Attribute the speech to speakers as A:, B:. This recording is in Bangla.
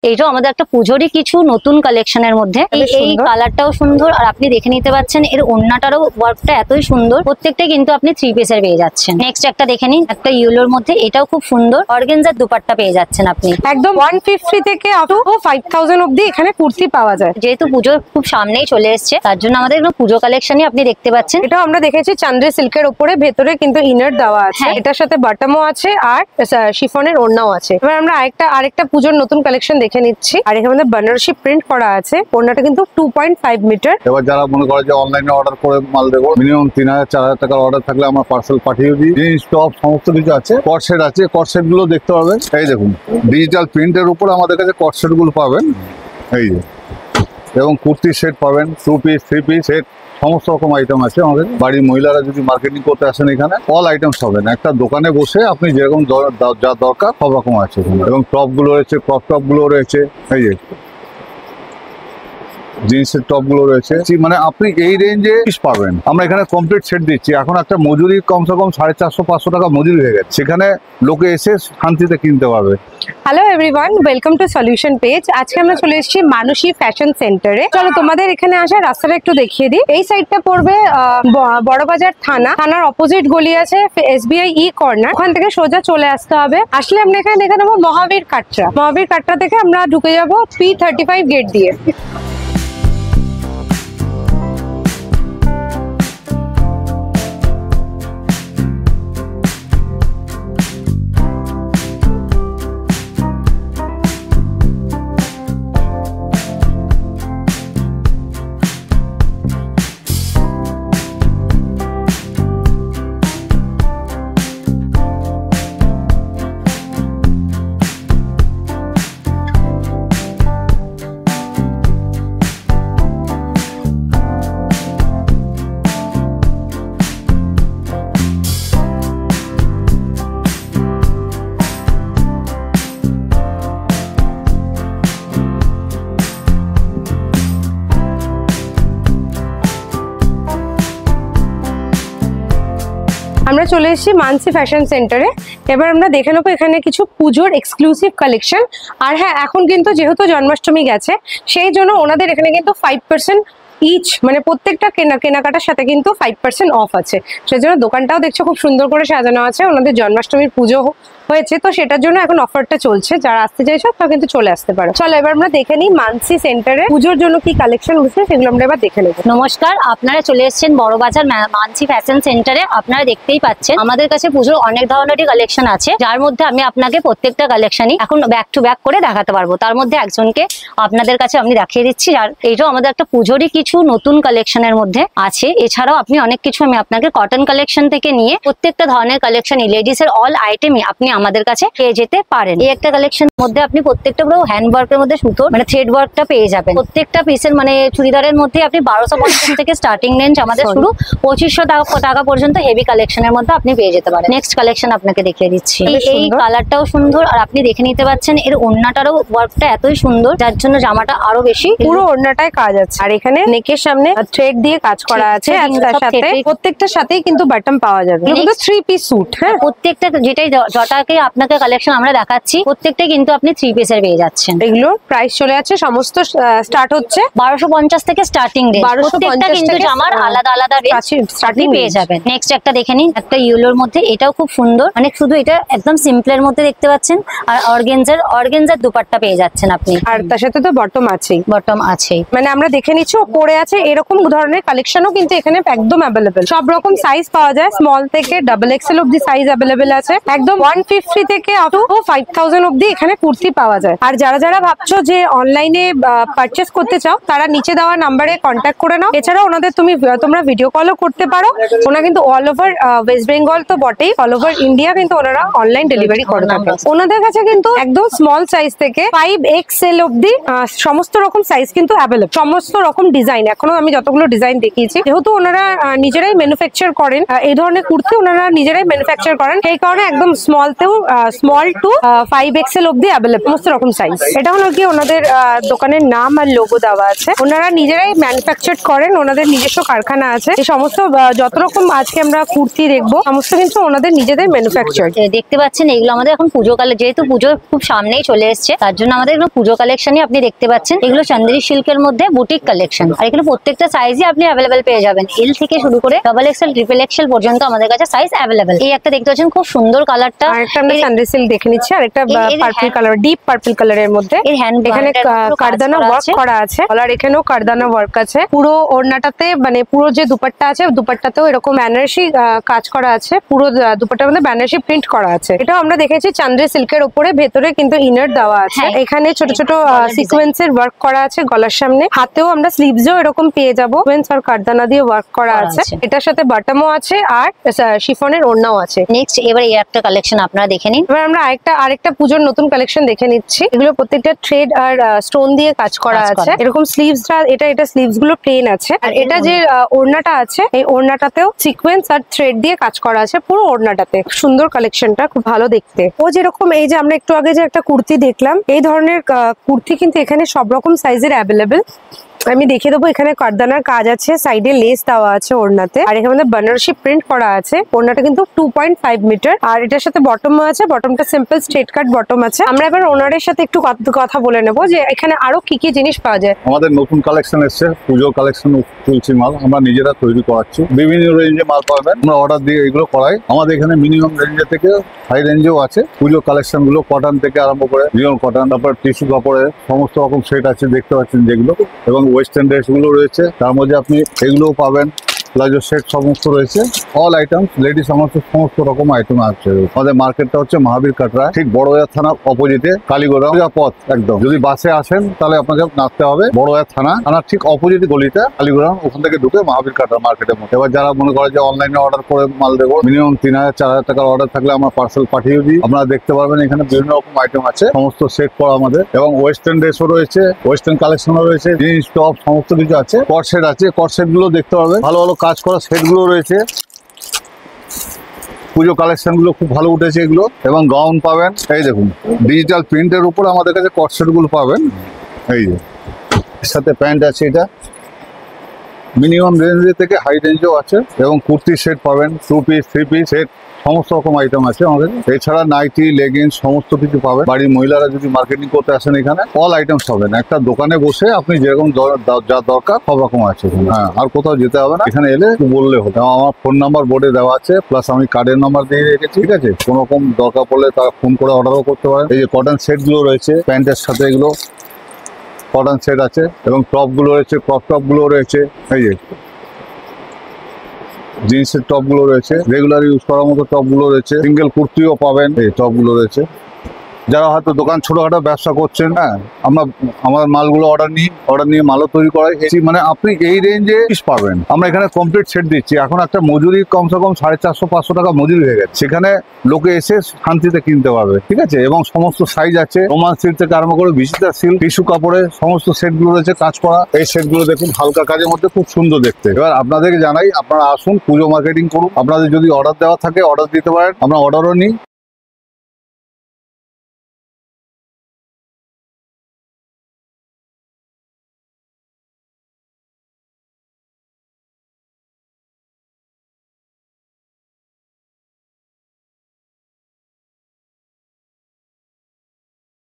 A: এইটাও আমাদের একটা পুজোরই কিছু নতুন কালেকশনের মধ্যে। এই কালারটাও সুন্দর, আর আপনি দেখে নিতে পাচ্ছেন এর ওড়নাটারও ওয়ার্কটা এতই সুন্দর। প্রত্যেকটা কিন্তু আপনি 3 পিসের পেয়ে যাচ্ছেন। নেক্সট একটা দেখে নিন, একটা ইয়েলোর মধ্যে, এটাও খুব সুন্দর অর্গানজার দুপাট্টা পেয়ে যাচ্ছেন আপনি।
B: একদম 150 থেকে আপ টু 5000 অবধি এখানে কুর্তি পাওয়া যায়।
A: যেহেতু পুজো খুব সামনেই চলে এসছে, তার জন্য আমাদের একদম পুজো কালেকশনই আপনি দেখতে পাচ্ছেন।
B: এটাও আমরা দেখেছি চান্দ্রে সিল্কের উপরে, ভেতরে কিন্তু ইনার দেওয়া আছে। এটার সাথে বটমও আছে আর শিফনের ওড়নাও আছে। এবার আমরা আরেকটা পুজোর নতুন কালেকশন দেখে নিচ্ছি। আর এখানে আমাদের বেনারসি প্রিন্ট করা আছে। ওড়নাটা কিন্তু 2.5 মিটার।
C: এবার যারা মনে করে যে অনলাইনে অর্ডার করে মাল দেবো, মিনিমাম 3000-4000 টাকার অর্ডার থাকলে আমরা পার্সেল পাঠিয়ে দিই। জিন্স টপ সমস্ত কিছু আছে। কটসেট আছে, কটসেট গুলো দেখতে পাবেন। এই দেখুন ডিজিটাল প্রিন্টের উপর আমাদের কাছে কটসেট গুলো পাবেন। এই যে, এবং কুর্তি সেট পাবেন, 2 পিস 3 পিস সেট, সমস্ত রকম আইটেম আছে আমাদের। বাড়ির মহিলারা যদি মার্কেটিং করতে আসেন এখানে অল আইটেমস পাবেন। একটা দোকানে বসে আপনি যেরকম যা দরকার সব রকম আছে। এবং টপ গুলো রয়েছে, ক্রপ টপ গুলো রয়েছে, এই যে জিন্সের টপ গুলো রয়েছে। মানে আপনি এই রেঞ্জে পিস পাবেন। আমরা এখানে কমপ্লিট সেট দিচ্ছি। এখন একটা মজুরি কমসে কম 450-500 টাকা মজুরি হয়ে গেছে, সেখানে লোকে এসে শান্তিতে কিনতে পারবে।
B: Hello everyone, welcome to solution page. আজকে আমরা চলে এসেছি মানসী ফ্যাশন সেন্টারে। চলো তোমাদের এখানে আসার রাস্তাটা একটু দেখিয়ে দিই। এই সাইডটা পড়বে বড়বাজার থানার অপোজিট গলি আছে SBI কর্নার, ওখান থেকে সোজা চলে আসতে হবে। আসলে আমরা এখানে দেখে নেবো মহাবীর কাটরা থেকে আমরা ঢুকে যাবো P35 গেট দিয়ে। আমরা চলে এসেছি মানসী ফ্যাশন সেন্টারে। এবার আমরা দেখে নেবো এখানে কিছু পুজোর এক্সক্লুসিভ কালেকশন। আর হ্যাঁ, এখন কিন্তু যেহেতু জন্মাষ্টমী গেছে, সেই জন্য ওনাদের এখানে কিন্তু 5% ইচ, মানে প্রত্যেকটা কেনাকাটার সাথে কিন্তু 5% অফ আছে। সেজন্য দোকানটাও দেখছো খুব সুন্দর করে সাজানো আছে। ওনাদের জন্মাষ্টমীর পুজো হয়েছে, তো সেটার জন্য এখন অফারটা চলছে। যারা আসতে চাইছো তারা কিন্তু চলে আসতে পারো। চলো এবার আমরা দেখে নিই মানসী সেন্টারে পুজোর জন্য কি কালেকশন হচ্ছে, সেগুলো আমরা এবার দেখে নেবো।
A: নমস্কার, আপনারা চলে এসেছেন বড়বাজার মানসী ফ্যাশন সেন্টারে। আপনারা দেখতেই পাচ্ছেন আমাদের কাছে পুজোর অনেক ধরনেরই কালেকশন আছে, যার মধ্যে আমি আপনাকে প্রত্যেকটা কালেকশনই এখন ব্যাক টু ব্যাক করে দেখাতে পারবো। তার মধ্যে একজনকে আপনাদের কাছে আমি দেখিয়ে দিচ্ছি। আর এইটাও আমাদের একটা পুজোরই কিছু নতুন কালেকশনের মধ্যে আছে। এছাড়াও আপনি অনেক কিছু, আমি আপনাকে কটন কালেকশন থেকে নিয়ে প্রত্যেকটা ধরনের কালেকশনই, লেডিস এর অল আইটেমই আপনি আমাদের কাছে পেয়ে যেতে পারেন। এই একটা কালেকশনের মধ্যে আপনি প্রত্যেকটা পুরো হ্যান্ড ওয়ার্কের মধ্যে সুতো মানে থ্রেড ওয়ার্কটা পেয়ে যাবেন। প্রত্যেকটা পিসের মানে চুড়িদারের মধ্যে আপনি 1250 থেকে স্টার্টিং রেঞ্জ আমাদের শুরু, 2500 টাকা পর্যন্ত হেভি কালেকশনের মধ্যে আপনি পেয়ে যেতে পারেন। নেক্সট কালেকশন আপনাকে দেখিয়ে দিচ্ছি। এই কালারটাও সুন্দর, আর আপনি দেখে নিতে পাচ্ছেন এর ওড়নাটারও ওয়ার্কটা এতই সুন্দর, যার জন্য জামাটা আরো বেশি
B: পুরো ওড়নাটায় কাজ আছে। আর এখানে নেকের সামনে থ্রেড দিয়ে কাজ করা আছে। আর তার সাথে প্রত্যেকটার সাথেই কিন্তু বাটন পাওয়া যাবে। কিন্তু 3 পিস স্যুট। হ্যাঁ,
A: প্রত্যেকটা যেটাই জটাকে আপনাকে কালেকশন আমরা দেখাচ্ছি, প্রত্যেকটাই কিন্তু আপনি 3 পিসের পেয়ে যাচ্ছেন।
B: এগুলোর প্রাইস চলে আছে, সমস্ত স্টার্ট হচ্ছে
A: 1250 থেকে স্টার্টিং রেঞ্জ। প্রত্যেকটা কিন্তু জামার আলাদা আলাদা রেঞ্জ স্টার্টিং পেয়ে যাবেন। নেক্সট একটা দেখে নিন, একটা ইয়েলোর মধ্যে, এটাও খুব সুন্দর। মানে শুধু এটা একদম সিম্পলের মধ্যে দেখতে পাচ্ছেন, আর অর্গানজার দুপাট্টা পেয়ে যাচ্ছেন আপনি।
B: আর তার সাথে তো বটম আছেই। মানে আমরা দেখে নিচ্ছি পরে আছে এরকম ধরনের কালেকশনও কিন্তু এখানে একদম অ্যাভেলেবেল। সব রকম সাইজ পাওয়া যায়, স্মল থেকে XXL অবধি সাইজ অ্যাভেলেবেল আছে। একদম 150 থেকে আপ টু 5000 অবধি এখানে কুর্তি পাওয়া যায়। আর যারা ভাবছো যে অনলাইনে পারচেস করতে চাও, তারা নিচে দেওয়া নাম্বারে কন্ট্যাক্ট করে নাও। এছাড়াও ওনাদের তোমরা ভিডিও কলও করতে পারো। ওনারা কিন্তু অল ওভার ওয়েস্ট বেঙ্গল তো বটেই, অল ওভার ইন্ডিয়া কিন্তু ওনারা অনলাইন ডেলিভারি করে থাকে। ওনাদের কাছে কিন্তু একদম স্মল সাইজ থেকে 5XL অবধি সমস্ত রকম সাইজ কিন্তু অ্যাভেলেবল, সমস্ত রকম ডিজাইন। এখনো আমি যতগুলো ডিজাইন দেখিয়েছি, যেহেতু ওনারা নিজেরাই ম্যানুফ্যাকচার করেন এই ধরনের কুর্তি, ওনারা নিজেরাই ম্যানুফ্যাকচার করেন, সেই কারণে একদম স্মল এটাতেও স্মল টু 5XL অব্দি অ্যাভেলেবল, সমস্ত রকম সাইজ। এটা হলো কি ওনাদের দোকানের নাম আর লোগো দেওয়া আছে। ওনারা নিজেরাই ম্যানুফ্যাকচার করেন, ওনাদের নিজস্ব কারখানা আছে। এই সমস্ত যত রকম আজকে আমরা কুর্তি দেখবো সমস্ত কিন্তু ওনাদের নিজেদের ম্যানুফ্যাকচার।
A: দেখতে পাচ্ছেন এগুলো আমাদের এখন পুজো কালে, যেহেতু পুজো খুব সামনেই চলে এসছে, তার জন্য আমাদের এগুলো পুজো কালেকশনই আপনি দেখতে পাচ্ছেন। এগুলো চান্দেরি সিল্কের মধ্যে বুটিক কালেকশন, আর এগুলো প্রত্যেকটা সাইজই আপনি অ্যাভেলেবেল পেয়ে যাবেন। এল থেকে শুরু করে XXL, XXL পর্যন্ত আমাদের কাছে সাইজ অ্যাভেলেবেল। এই একটা দেখতে পাচ্ছেন খুব সুন্দর কালারটা,
B: আরেকটা আমরা চান্দেরি সিল্ক দেখে নিচ্ছি, আর একটা পার্পল কালার, ডিপ পার্পল কালারের মধ্যে এখানে কারদানা ওয়ার্ক করা আছে। আর এখানেও কারদানা ওয়ার্ক আছে। পুরো ওড়নাটাতে মানে পুরো যে দুপাট্টা আছে দুপাট্টাতেও এরকম বেনারসি কাজ করা আছে। পুরো দুপাট্টার মধ্যে বেনারসি প্রিন্ট করা আছে। এটা আমরা দেখেছি চান্দেরি সিল্কের উপরে, ভেতরে কিন্তু ইনার দেওয়া আছে। এখানে ছোট ছোট সিকোয়েন্সের ওয়ার্ক করা আছে গলার সামনে। হাতেও আমরা স্লিভসও এরকম পেয়ে যাবো, সিকোয়েন্স আর কারদানা দিয়ে ওয়ার্ক করা আছে। এটার সাথে বাটমও আছে আর শিফনের ওড়নাও আছে।
A: নেক্সট এবার এই একটা কালেকশন আপনারা দেখে নিন।
B: এবার আমরা আরেকটা পুজোর নতুন কালেকশন দেখে নিচ্ছি। এগুলো প্রত্যেকটা থ্রেড আর স্টোন দিয়ে কাজ করা আছে। এরকম স্লিভসটা এটা স্লিভস গুলো প্লেন আছে। আর এটা যে ওড়নাটা আছে এই ওড়নাটাতেও সিকোয়েন্স আর থ্রেড দিয়ে কাজ করা আছে পুরো ওড়নাটাতে। সুন্দর কালেকশনটা, খুব ভালো দেখতে। ও যেরকম এই যে আমরা একটু আগে যে একটা কুর্তি দেখলাম, এই ধরনের কুর্তি কিন্তু এখানে সব রকম সাইজের অ্যাভেলেবেল। আমি দেখিয়ে দেবো। এখানে কারদানার কাজ আছে, সাইডে লেস দেওয়া আছে ওড়নাতে, আর এখানে বেনারসি প্রিন্ট করা আছে। ওড়নাটা কিন্তু 2.5 মিটার, আর এটার সাথে বটমও আছে। বটমটা সিম্পল স্ট্রেট কাট বটম আছে। আমরা এবার ওনারের সাথে একটু কথা বলে নেবো যে এখানে আরো কি কি জিনিস পাওয়া যায়।
C: আমাদের নতুন কালেকশন এসছে, পুজো কালেকশন তুলছি মাল আমরা নিজেরা তৈরি করাচ্ছি। বিভিন্ন রেঞ্জে মাল পাবেন, আমরা অর্ডার দিয়ে এগুলো করাই। আমাদের এখানে মিনিমাম রেঞ্জে থেকে হাই রেঞ্জেও আছে। পুজো কালেকশন গুলো কটন থেকে আরম্ভ করে রিয়ন কটন, তারপর টিস্যু কাপড়ে সমস্ত রকম সেট আছে দেখতে পাচ্ছেন যেগুলো, এবং ওয়েস্টার্ন ড্রেস গুলো রয়েছে। তার মধ্যে আপনি এগুলোও পাবেন, প্লাজো সেট সমস্ত রয়েছে। অল আইটেমস লেডিস সমস্ত রকম আইটেম আছে। আমাদের মার্কেটটা হচ্ছে মহাবীর কাটরা, ঠিক বড়বাজার থানার অপোজিটে, কালীগোড়া পথ একদম। যদি বাসে আসেন তাহলে আপনাকে নামতে হবে বড়বাজার থানার ঠিক অপোজিট গলিটা কালীগোড়া, ওখান থেকে ঢুকে মহাবীর কাটরা মার্কেটের মধ্যে। এবার যারা মনে করে যে অনলাইনে অর্ডার করে মাল দেবো, মিনিমাম 3000-4000 টাকার অর্ডার থাকলে আমরা পার্সেল পাঠিয়ে দিই। আপনারা দেখতে পারবেন এখানে বিভিন্ন রকম আইটেম আছে, সমস্ত সেট করা আমাদের। এবং ওয়েস্টার্ন ড্রেসও রয়েছে, ওয়েস্টার্ন কালেকশনও রয়েছে, জিন্স টপ সমস্ত কিছু আছে। কট সেট আছে, কট সেট গুলো দেখতে পারবেন। ভালো ভালো কাজ করা সেট গুলো রয়েছে। পুজো কালেকশন গুলো খুব ভালো উঠেছে এগুলো। এবং গাউন পাবেন, এই দেখুন ডিজিটাল প্রিন্টের উপর আমাদের কাছে কট সেট গুলো পাবেন। এই যে এর সাথে প্যান্ট আছে, এটা মিনিমাম রেঞ্জে থেকে হাই রেঞ্জেও আছে। এবং কুর্তি সেট পাবেন, 2 পিস 3 পিস সেট সমস্ত রকম আইটেম আছে আমাদের। এছাড়া নাইটি, লেগিংস সমস্ত কিছু পাবেন। বাড়ির মহিলারা যদি মার্কেটিং করতে আসেন এখানে অল আইটেমস পাবেন। একটা দোকানে বসে আপনি যেরকম যা দরকার সব রকম আছে। হ্যাঁ, আর কোথাও যেতে হবে না, এখানে এলে বললে হবে। আমার ফোন নাম্বার বোর্ডে দেওয়া আছে, প্লাস আমি কার্ডের নাম্বার দিয়ে রেখেছি। ঠিক আছে, কোনো রকম দরকার পড়লে তারা ফোন করে অর্ডারও করতে পারেন। এই যে কটন সেট গুলো রয়েছে, প্যান্টের সাথে এগুলো কটন সেট আছে। এবং টপ গুলো রয়েছে, ক্রপ টপ গুলো রয়েছে। এই যে জিন্সের টপ গুলো রয়েছে, রেগুলার ইউজ করার মতো টপ গুলো রয়েছে। সিঙ্গেল কুর্তিও পাবেন, এই টপ গুলো রয়েছে। যারা হয়তো দোকান ছোটখাটো ব্যবসা করছেন, হ্যাঁ, আমরা আমাদের মালগুলো অর্ডার নিয়ে মালও তৈরি করাই। মানে আপনি এই রেঞ্জে পাবেন। আমরা এখানে কমপ্লিট সেট দিচ্ছি। এখন একটা মজুরি কমসে কম 450-500 টাকা মজুরি হয়ে গেছে, সেখানে লোকে এসে শান্তিতে কিনতে পারবে। ঠিক আছে, এবং সমস্ত সাইজ আছে, রোমান সিল্ক থেকে আরম্ভ করে বিচিত্রা সিল্ক, টিস্যু কাপড়ে সমস্ত সেট গুলো রয়েছে কাজ করা। এই সেট গুলো দেখুন, হালকা কাজের মধ্যে খুব সুন্দর দেখতে। এবার আপনাদেরকে জানাই, আপনারা আসুন, পুজো মার্কেটিং করুন। আপনাদের যদি অর্ডার দেওয়া থাকে অর্ডার দিতে পারেন, আমরা অর্ডারও নিই।